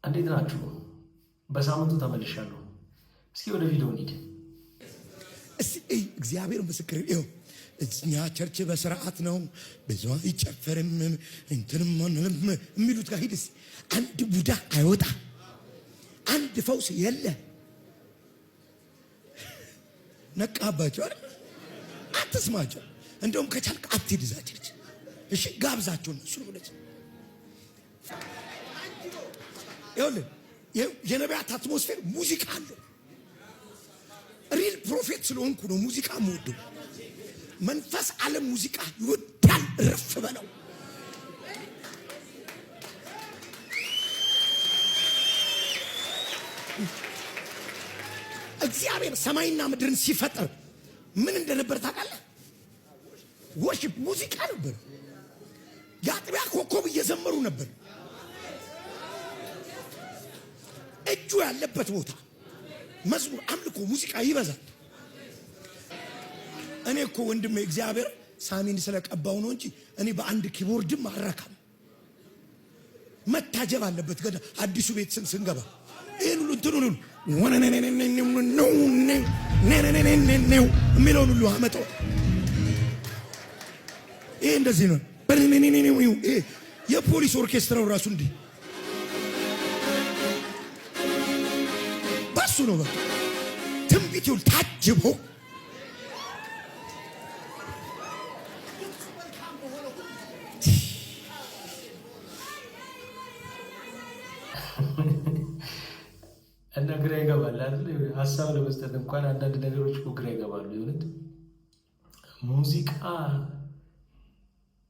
እንዴት ናችሁ? በሳምንቱ ተመልሻለሁ። እስኪ ወደ ቪዲዮ እንሂድ። እግዚአብሔር ምስክር ይኸው እኛ ቸርች በስርዓት ነው ብዙ አይጨፈርም እንትንም ማንንም የሚሉት ጋር ሂድስ አንድ ቡዳ አይወጣ አንድ ፈውስ የለ ነቃባቸው አይደል አትስማቸው እንደውም ከቻልክ አትሂድ እዛ ቸርች እሺ ጋብዛቸው ነው እሱ ነው ይኸውልህ የነቢያት አትሞስፌር ሙዚቃ አለው ሪል ፕሮፌት ስለሆንኩ ነው ሙዚቃ የምወደው መንፈስ ዓለም ሙዚቃ ይወዳል ረፍ በለው እግዚአብሔር ሰማይና ምድርን ሲፈጥር ምን እንደነበር ታውቃለህ? ወርሺፕ ሙዚቃ ነበር። የአጥቢያ ኮከብ እየዘመሩ ነበር። እጁ ያለበት ቦታ መዝሙር፣ አምልኮ፣ ሙዚቃ ይበዛል። እኔ እኮ ወንድሜ እግዚአብሔር ሳሚን ስለቀባው ነው እንጂ እኔ በአንድ ኪቦርድም አረካም። መታጀብ አለበት ገና አዲሱ ቤት ስንገባ ይሄን ሁሉ እንትኑ ነው የሚለውን ሁሉ አመጣው። ይሄ እንደዚህ ነው። የፖሊስ ኦርኬስትራው ራሱ እንዲህ ባሱ ነው። በቃ ትንቢት ይሁን ታጅቦ እና ግራ ይገባል አይደል? ሀሳብ ለመስጠት እንኳን አንዳንድ ነገሮች ግራ ይገባሉ። ይሁን ሙዚቃ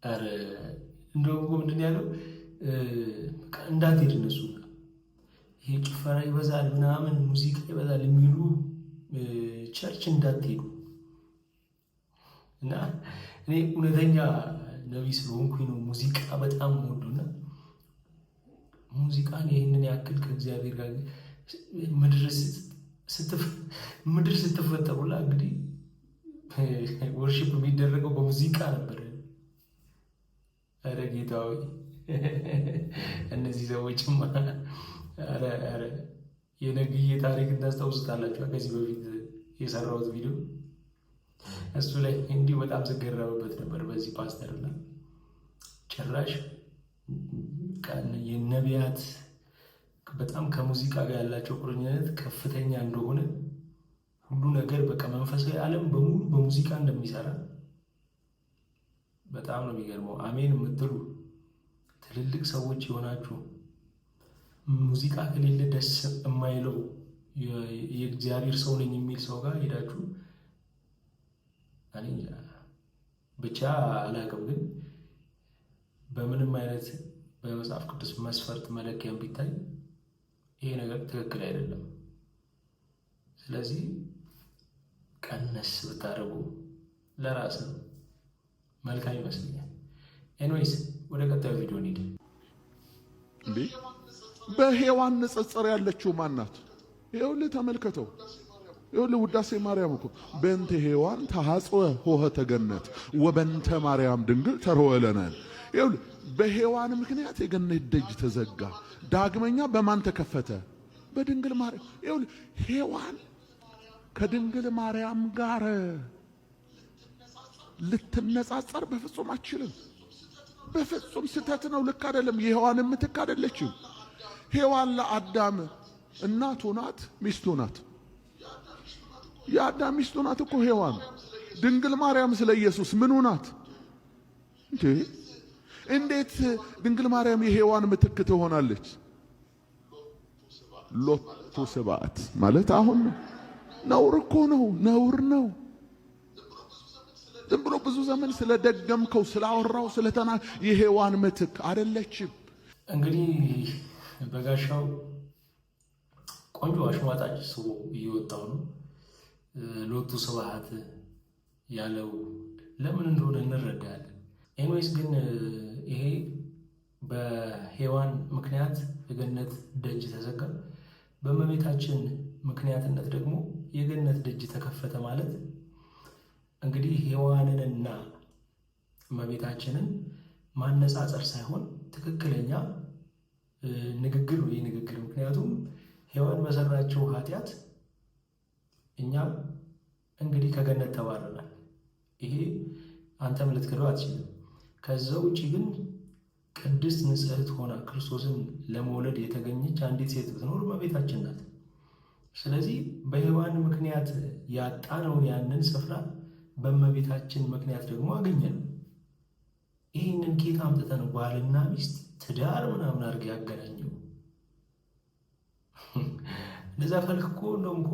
አረ እንደውም ምንድን ያለው እንዳትሄድ እነሱ ይሄ ጭፈራ ይበዛል ምናምን ሙዚቃ ይበዛል የሚሉ ቸርች እንዳትሄዱ እና እኔ እውነተኛ ነቢይ ስለሆንኩኝ ነው ሙዚቃ በጣም ወዶና ሙዚቃን ይህንን ያክል ከእግዚአብሔር ጋር ምድር ስትፈጠሩላ እንግዲህ ወርሺፕ የሚደረገው በሙዚቃ ነበር። ኧረ ጌታ ሆይ እነዚህ ሰዎችማ ኧረ የነግዬ ታሪክ እንዳስታውሱታላችሁ ከዚህ በፊት የሰራሁት ቪዲዮ እሱ ላይ እንዲሁ በጣም ስገረምበት ነበር በዚህ ፓስተርና ጭራሽ የነቢያት በጣም ከሙዚቃ ጋር ያላቸው ቁርኝነት ከፍተኛ እንደሆነ ሁሉ ነገር በቃ መንፈሳዊ ዓለም በሙሉ በሙዚቃ እንደሚሰራ በጣም ነው የሚገርመው። አሜን የምትሉ ትልልቅ ሰዎች የሆናችሁ ሙዚቃ ከሌለ ደስ የማይለው የእግዚአብሔር ሰው ነኝ የሚል ሰው ጋር ሄዳችሁ እኔ ብቻ አላውቅም፣ ግን በምንም አይነት በመጽሐፍ ቅዱስ መስፈርት መለኪያም ቢታይ ይሄ ነገር ትክክል አይደለም። ስለዚህ ቀነስ ብታደርጉ ለራስ መልካም ይመስለኛል። ኤኒዌይስ ወደ ቀጣዩ ቪዲዮ እንሂድ። እንዴ በሔዋን ንጽጽር ያለችው ማናት? ይኸውልህ ተመልከተው። ይኸውልህ ውዳሴ ማርያም እኮ በእንተ ሔዋን ተሐጽወ ኆኅተ ገነት ወበእንተ ማርያም ድንግል ተርወለነ። ይኸውልህ በሔዋን ምክንያት የገነት ደጅ ተዘጋ። ዳግመኛ በማን ተከፈተ? በድንግል ማርያም። ይኸውልህ ሔዋን ከድንግል ማርያም ጋር ልትነጻጸር በፍጹም አትችልም። በፍጹም ስህተት ነው። ልክ አይደለም። የሔዋን ምትክ አይደለችም። ሔዋን ለአዳም እናቱ ናት፣ ሚስቱ ናት። የአዳም ሚስቱ ናት እኮ ሔዋን። ድንግል ማርያም ስለ ኢየሱስ ምኑ ናት እንዴ? እንዴት ድንግል ማርያም የሔዋን ምትክ ትሆናለች? ሎቱ ስብሐት ማለት አሁን ነውር እኮ ነው፣ ነውር ነው። ዝም ብሎ ብዙ ዘመን ስለደገምከው ስላወራው ስለተና የሔዋን ምትክ አይደለችም። እንግዲህ በጋሻው ቆንጆ አሽሟጣጭ ሰው እየወጣው ነው። ሎቱ ስብሐት ያለው ለምን እንደሆነ እንረዳለን። ኤንዌይስ ግን ይሄ በሔዋን ምክንያት የገነት ደጅ ተዘጋ፣ በእመቤታችን ምክንያትነት ደግሞ የገነት ደጅ ተከፈተ ማለት እንግዲህ ሔዋንንና እመቤታችንን ማነጻጸር ሳይሆን ትክክለኛ ንግግር ነው። ይህ ንግግር በሰራቸው ኃጢአት እኛም እንግዲህ ከገነት ተባረናል። ይሄ አንተም ልትክደው አትችልም። ከዛ ውጭ ግን ቅድስት ንጽሕት ሆና ክርስቶስን ለመውለድ የተገኘች አንዲት ሴት ብትኖር እመቤታችን ናት። ስለዚህ በሔዋን ምክንያት ያጣነውን ያንን ስፍራ በእመቤታችን ምክንያት ደግሞ አገኘን። ይህንን ኬት አምጥተን ባልና ሚስት ትዳር ምናምን አድርገህ ያገናኘው? እንደዛ ካልክ እኮ እንደውም እኮ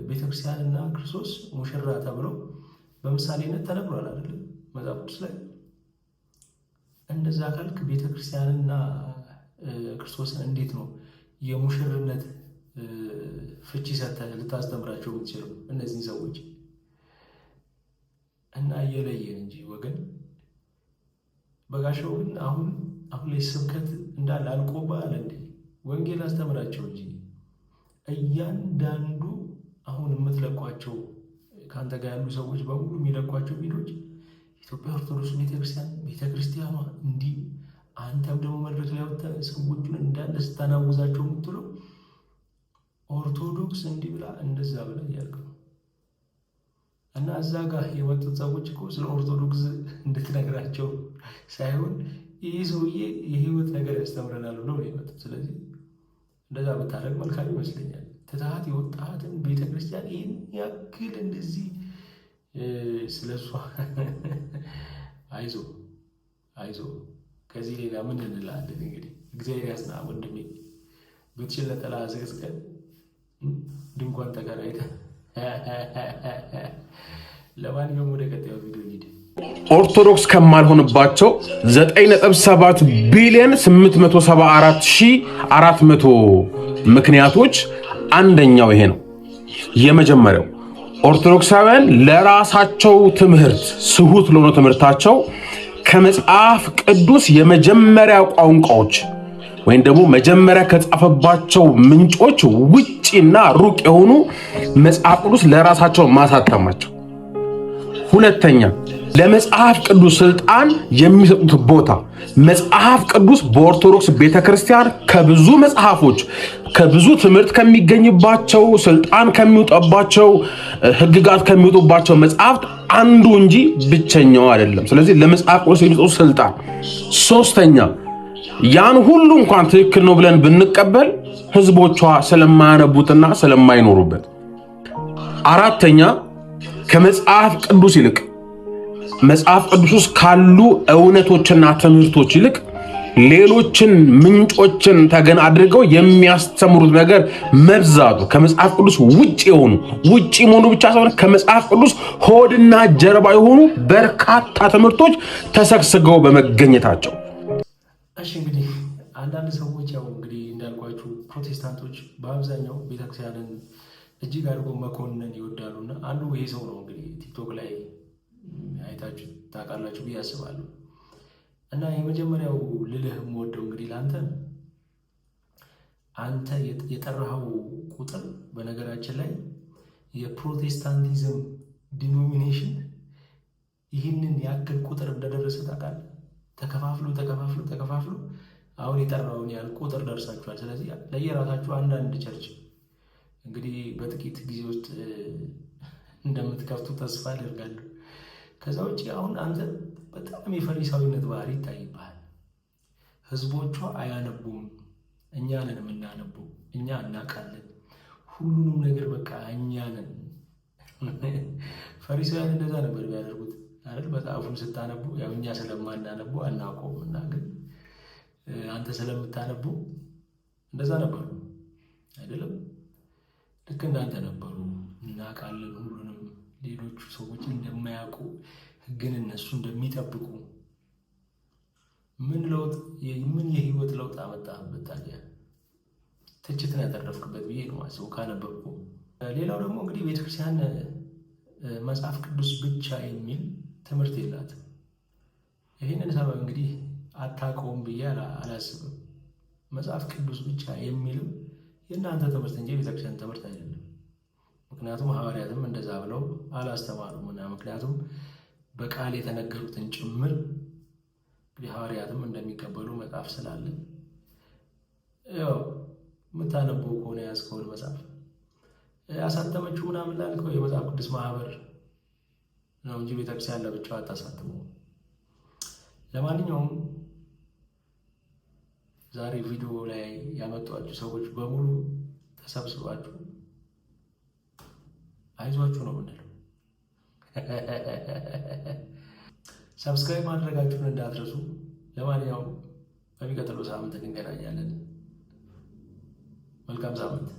ቤተክርስቲያንና ክርስቶስ ሙሽራ ተብለው በምሳሌነት ተነግሯል አይደል መጽሐፍ ቅዱስ ላይ። እንደዛ ካልክ ቤተክርስቲያንና ክርስቶስን እንዴት ነው የሙሽርነት ፍቺ ሰጥተህ ልታስተምራቸው የምትችለው እነዚህን ሰዎች? እና እየለየን እንጂ ወገን። በጋሻው ግን አሁን ላይ ስብከት እንዳለ አልቆብሃል እንዴ? ወንጌል አስተምራቸው እንጂ እያንዳንዱ አሁን የምትለቋቸው ከአንተ ጋር ያሉ ሰዎች በሙሉ የሚለቋቸው ቪዲዮች ኢትዮጵያ ኦርቶዶክስ ቤተክርስቲያኗ እንዲህ፣ አንተም ደግሞ መድረክ ላይ ወጥተህ ሰዎቹን እንዳለ ስታናውዛቸው የምትለው ኦርቶዶክስ እንዲህ ብላ እንደዛ ብላ እያልክ ነው። እና እዛ ጋር የመጡት ሰዎች እኮ ስለ ኦርቶዶክስ እንድትነግራቸው ሳይሆን ይህ ሰውዬ የህይወት ነገር ያስተምረናል ብለው ነው የመጡት። ስለዚህ እንደዛ ብታደርግ መልካም ይመስለኛል። ትታት የወጣትን ቤተክርስቲያን ይህን ያክል እንደዚህ ስለሷ አይዞ ከዚህ ሌላ ምን እንላለን? እንግዲህ እግዚአብሔር ያጽና ወንድሜ። ብትችል ነጠላ ዘቅዝቀን ድንኳን ተከራይተን ለማንኛውም ወደ ቀጣዩ ቪዲዮ ሂድ። ኦርቶዶክስ ከማልሆንባቸው 9.7 ቢሊዮን 874,400 ምክንያቶች አንደኛው ይሄ ነው። የመጀመሪያው ኦርቶዶክሳውያን ለራሳቸው ትምህርት ስሁት ለሆነ ትምህርታቸው ከመጽሐፍ ቅዱስ የመጀመሪያ ቋንቋዎች ወይም ደግሞ መጀመሪያ ከጻፈባቸው ምንጮች ውጪና ሩቅ የሆኑ መጽሐፍ ቅዱስ ለራሳቸው ማሳተማቸው። ሁለተኛ ለመጽሐፍ ቅዱስ ስልጣን የሚሰጡት ቦታ። መጽሐፍ ቅዱስ በኦርቶዶክስ ቤተክርስቲያን ከብዙ መጽሐፎች ከብዙ ትምህርት ከሚገኝባቸው ስልጣን ከሚወጣባቸው ሕግጋት ከሚወጡባቸው መጽሐፍት አንዱ እንጂ ብቸኛው አይደለም። ስለዚህ ለመጽሐፍ ቅዱስ የሚሰጡት ስልጣን። ሶስተኛ ያን ሁሉ እንኳን ትክክል ነው ብለን ብንቀበል ህዝቦቿ ስለማያነቡትና ስለማይኖሩበት። አራተኛ ከመጽሐፍ ቅዱስ ይልቅ መጽሐፍ ቅዱስ ውስጥ ካሉ እውነቶችና ትምህርቶች ይልቅ ሌሎችን ምንጮችን ተገን አድርገው የሚያስተምሩት ነገር መብዛቱ ከመጽሐፍ ቅዱስ ውጪ መሆኑ ብቻ ሳይሆን ከመጽሐፍ ቅዱስ ሆድና ጀርባ የሆኑ በርካታ ትምህርቶች ተሰግስገው በመገኘታቸው። እሺ እንግዲህ አንዳንድ ሰዎች ያው እንግዲህ እንዳልኳችሁ ፕሮቴስታንቶች በአብዛኛው ቤተክርስቲያንን እጅግ አድርጎ መኮንን ይወዳሉና አንዱ ይሄ ሰው ነው። እንግዲህ ቲክቶክ ላይ አይታችሁ ታውቃላችሁ ብዬ አስባለሁ። እና የመጀመሪያው ልልህ የምወደው እንግዲህ አንተ የጠራኸው ቁጥር በነገራችን ላይ የፕሮቴስታንቲዝም ዲኖሚኔሽን ይህንን ያክል ቁጥር እንደደረሰ ታውቃለህ። ተከፋፍሎ አሁን የጠራውን ያህል ቁጥር ደርሳችኋል። ስለዚህ ለየራሳችሁ አንዳንድ ቸርች እንግዲህ በጥቂት ጊዜ ውስጥ እንደምትከፍቱ ተስፋ አደርጋለሁ። ከዛ ውጭ አሁን አንተ በጣም የፈሪሳዊነት ባህሪ ይታይብሃል። ህዝቦቿ አያነቡም፣ እኛ ነን የምናነበው፣ እኛ እናውቃለን ሁሉንም ነገር በቃ እኛ ነን። ፈሪሳውያን እንደዛ ነበር የሚያደርጉት አይደል? መጽሐፉን ስታነቡ ያው እኛ ስለማናነቡ አናውቀውም እና ግን አንተ ስለምታነቡ እንደዛ ነበሩ አይደለም? ልክ እንዳንተ ነበሩ። እናውቃለን ሁሉንም፣ ሌሎቹ ሰዎች እንደማያውቁ ህግን እነሱ እንደሚጠብቁ። ምን የህይወት ለውጥ አመጣህበት ታዲያ? ትችትን ያተረፍክበት ብዬ ነው ማስበው ካነበብኩ። ሌላው ደግሞ እንግዲህ ቤተክርስቲያን መጽሐፍ ቅዱስ ብቻ የሚል ትምህርት የላትም። ይህንን ሰበብ እንግዲህ አታውቀውም ብዬ አላስብም። መጽሐፍ ቅዱስ ብቻ የሚልም የእናንተ ትምህርት እንጂ ቤተክርስቲያን ትምህርት አይደለም። ምክንያቱም ሐዋርያትም እንደዛ ብለው አላስተማሩም እና ምክንያቱም በቃል የተነገሩትን ጭምር እንግዲህ ሐዋርያትም እንደሚቀበሉ መጽሐፍ ስላለ ያው የምታነበው ከሆነ ያዝከውን መጽሐፍ ያሳተመችው ምናምን ላልከው የመጽሐፍ ቅዱስ ማህበር ነው እንጂ ቤተክርስቲያን ለብቻው አታሳትመው። ለማንኛውም ዛሬ ቪዲዮ ላይ ያመጧችሁ ሰዎች በሙሉ ተሰብስባችሁ አይዟችሁ ነው የምንለው። ሰብስክራይብ ማድረጋችሁን እንዳትረሱ። ለማንኛውም በሚቀጥለው ሳምንት እንገናኛለን። መልካም ሳምንት።